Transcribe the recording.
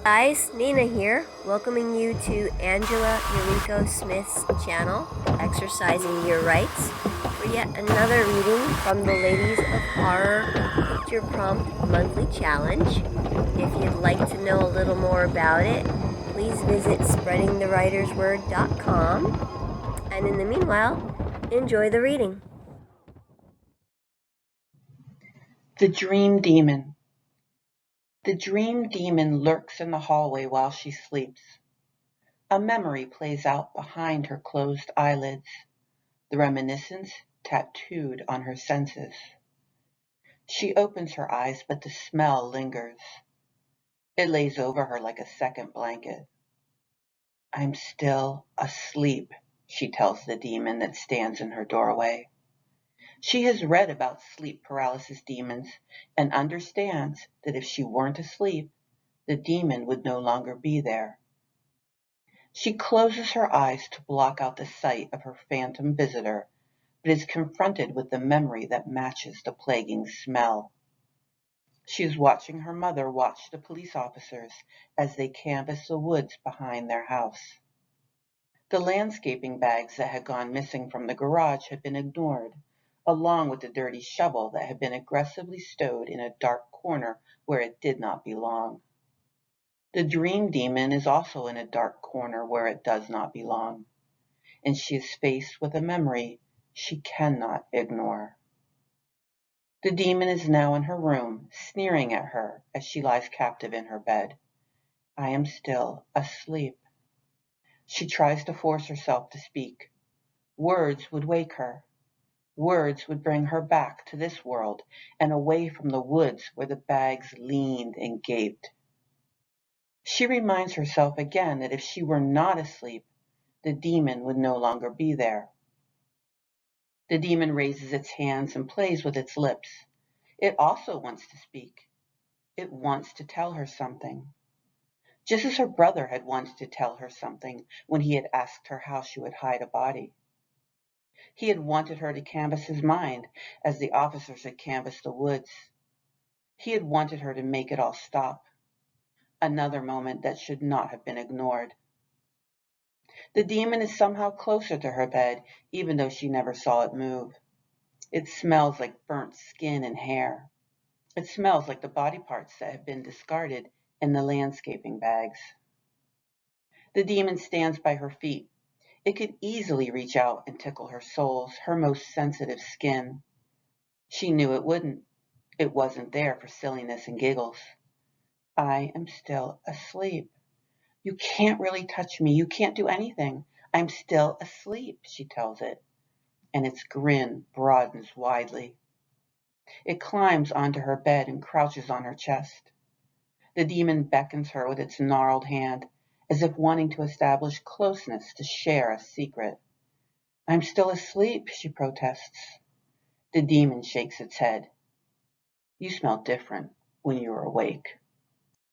Guys, Nina here, welcoming you to Angela Yuriko Smith's channel, Exercising Your Rights, for yet another reading from the Ladies of Horror Picture Prompt Monthly Challenge. If you'd like to know a little more about it, please visit spreadingthewritersword.com. And in the meanwhile, enjoy the reading. The Dream Demon. The dream demon lurks in the hallway while she sleeps. A memory plays out behind her closed eyelids, the reminiscence tattooed on her senses. She opens her eyes, but the smell lingers. It lays over her like a second blanket. I'm still asleep, she tells the demon that stands in her doorway. She has read about sleep paralysis demons and understands that if she weren't asleep, the demon would no longer be there. She closes her eyes to block out the sight of her phantom visitor, but is confronted with the memory that matches the plaguing smell. She is watching her mother watch the police officers as they canvass the woods behind their house. The landscaping bags that had gone missing from the garage had been ignored, along with the dirty shovel that had been aggressively stowed in a dark corner where it did not belong. The dream demon is also in a dark corner where it does not belong, and she is faced with a memory she cannot ignore. The demon is now in her room, sneering at her as she lies captive in her bed. I am still asleep. She tries to force herself to speak. Words would wake her. Words would bring her back to this world and away from the woods where the bags leaned and gaped. She reminds herself again that if she were not asleep, the demon would no longer be there. The demon raises its hands and plays with its lips. It also wants to speak. It wants to tell her something. Just as her brother had wanted to tell her something when he had asked her how she would hide a body. He had wanted her to canvass his mind as the officers had canvassed the woods. He had wanted her to make it all stop. Another moment that should not have been ignored. The demon is somehow closer to her bed, even though she never saw it move. It smells like burnt skin and hair. It smells like the body parts that have been discarded in the landscaping bags. The demon stands by her feet. It could easily reach out and tickle her soles, her most sensitive skin. She knew it wouldn't. It wasn't there for silliness and giggles. I am still asleep. You can't really touch me. You can't do anything. I'm still asleep, she tells it, and its grin broadens widely. It climbs onto her bed and crouches on her chest. The demon beckons her with its gnarled hand, as if wanting to establish closeness to share a secret. I'm still asleep, she protests. The demon shakes its head. You smell different when you're awake.